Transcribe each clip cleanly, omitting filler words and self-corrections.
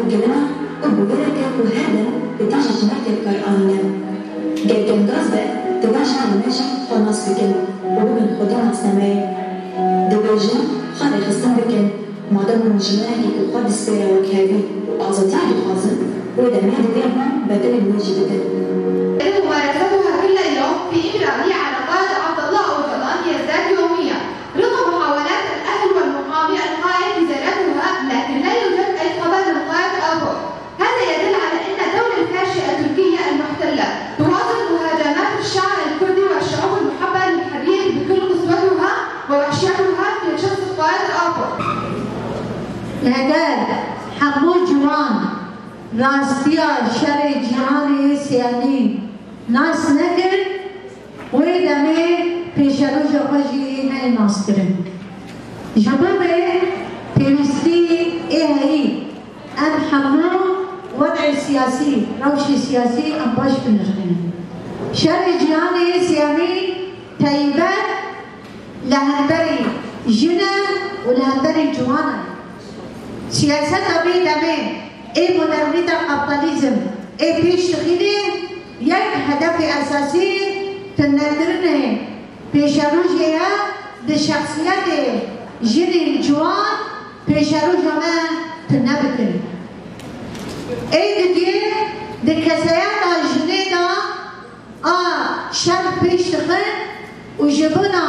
الجنة وبويرك وهذا بتاجة مركب قرآننا جاكم غازبة تباشا لماشا خلاص بكن وبن خدام سماي دبجن خالي خصم بكن معدم الجنائي وقاد السبيرة وكهابي وأعزتي الخازن وإذا ما دبيعهم بدل الوجه بكن ممارستها كل يوم في إمرارية على قائد عبد الله أوجلان يزداد يوميا رغم محاولات الأهل والمحامي القائد بزيارتها لكن لا يوجد أي خبر من قائد أبو. هذا يدل على أن الدولة الفاشية التركية المحتلة تواصل مهاجمات الشعب الكردي والشعوب المحبة للحرية بكل قسوتها ووحشيتها في شخص قائد أبو. اگر حمود جوان راستیا شر جهانی سیانی ناس نکرد و دمه پیشرو جوجی نه ناس کرد. جواب پیوستی ایهی ام حمود وضع سیاسی روش سیاسی ام باش بنرخنه. شر جهانی سیانی تایبه لهندری جنه و لهندری جوانه. سیاست ابی دمه ای مدرنیت کپیتالیسم ای پیش تخیلی یک هدف اساسی تنظرنه پیشروجیه د شخصیت جنین جوان پیشروجمه تنبکن. ای دیگه د کسایت جنه دا شر پیش تخن و جبنا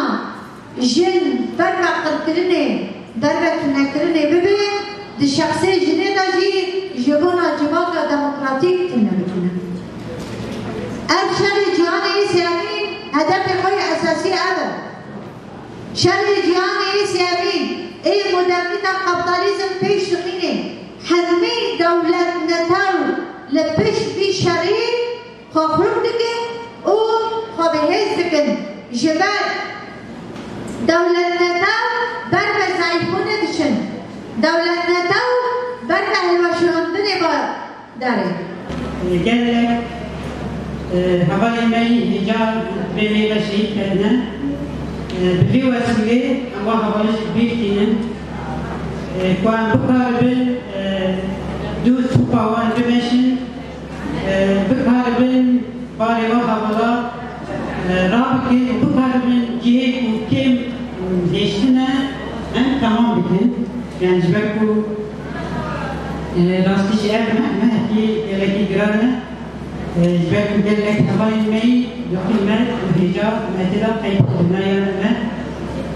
جن برگا قرطرنه درگا تنکرنه ببین د شخصی جنه دا جی جبنا جباقا دموکراتیک تنبکنه. اب شر جهان سیاسی هدف خوی اساسی ابد. شر جهان سیاسی ای مدرنیت کپیتالیسم پیش تخینه همه دولت نتاو لپش بی شری خواهر دکن و خوابهز دکن جبر دولت نتاو برگ زعیفونه دشن دولت نتاو برگ هلوشوندنه با داره. گلک حوالی می هجار به میوه شهید کردن بفی وسیله اما حوالش بیفتینن کوان بکاربن دو توپاوان بمشن بکاربن باری و حوالا رابطه بکاربن جهه و کم دیشتنه هم تمام بکن yani جبکو راستیش مهدی گلکی گرانه جبکو گلک حوالی می دقیمت و هجاب مهدلا قیب کنایانه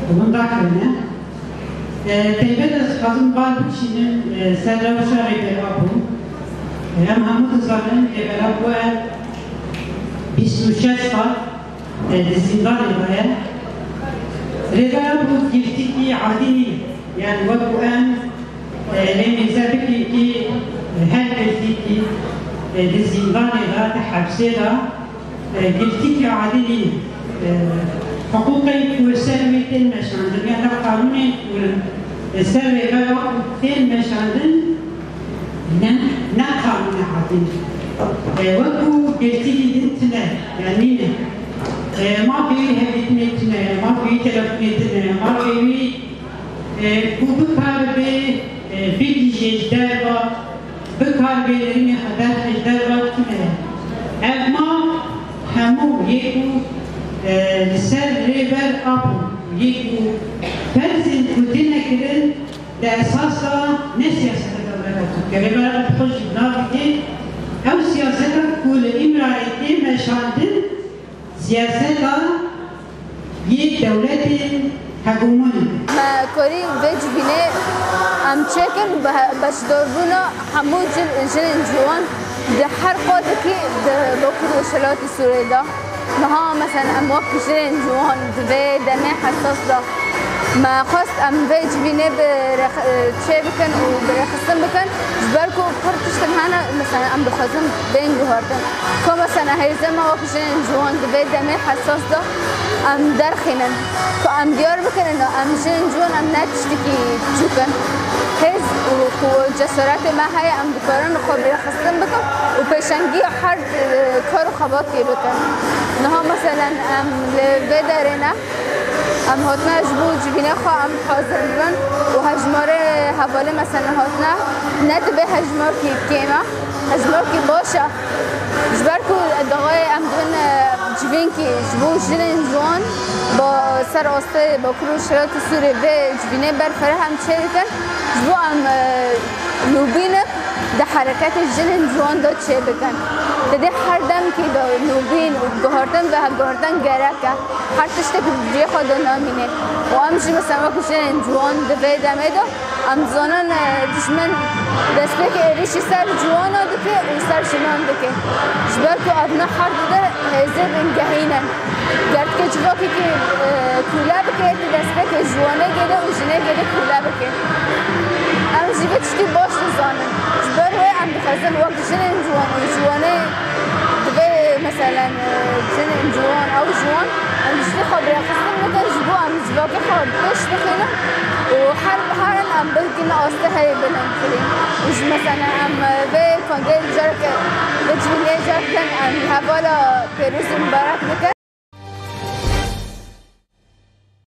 bunun dakikine Teybe'de kazım var bu kişinin serravuşa reyde bu. Hem Hamud Zal'ın evvela bu el 26 saat zindan edaya. Reyde bu giftikli adini yani bu en lemi zebeki ki her giftikli zindan edaya hapseda giftikli adini حقوقي والسلويتين مش عندن يعني قانوني والسلوي غيرتين مش عندن نقانون عادين وكو قلتي انتنا يعني ما في هبتنا ما في تلفنتنا ما في بكار في جدار بكار بيرني حدث جدار كنا اما همو يكو لسان ريبر أبو يكو فرزن كتنا كدن لأساسا نسياسة الدولة كريبر أبخش بنابتين أو سياسة كل إمراريتين مشاندن سياسة يدولة حكومون ما كوري بيج بني أم تشكن باش دوربونا حمود جن جوان ده حر قادكي ده بكر وشلات السوري ده نها مثلا ام وقت جن جوان ده دمه حساس ده ما خاص ام بيج بني بتشي بكن وبرخصن بكن جبالكو فرتش هنا مثلا ام بخزن بين جوهرتن كو مثلا هي زي ما وقت جن جوان ده دمه حساس ده ام درخنن كو ام ديار بكن انه ام جن جوان ام نتشتكي تشوكن هز وجسارات ما هي ام بكرن خو برخصن بكن وبيشنجي حرد كارو خباكي بكن نها مثلا ام لبدرنا ام هاتنا جبو جبینه خوا ام حاضر بن و هجماره حواله مثلا هاتنا ند به هجمار کی کیما هجمار کی باشه جبر کو دغای ام دون جبین کی جبو جلن جوان با سر آسته با کرو شرات سوری به جبینه بر فره هم چه کن جبو ام نوبینه ده حرکت جلن جوان دا چه بکن ده هر دم که دا نوبین و گهاردن به گهاردن گرکه هر تشته که جه خود نامینه و امجی مثلا که جلن جوان ده به دمه دا ام زانان دشمن دسته که ایریشی سر جوان ها دکه و سر جنان دکه جبر که آدنا هر ده هزه بنگهینن گرد که جواکی که کوله بکه دسته که جوانه گده و جنه گده کوله بکه امجی به چطی باش نزانن جبر وی ام بخزن وقت جنن جوان و جوانه دبه مثلا جنن جوان او جوان ام جدی خبره خستن مکن جبو ام جواکی خواب بش بخینم و هر ام بلکن آسته های بلند کریم وش مثلا ام به کنگل جرک بجوینه جرکن ام حوالا پیروز مبارک بکن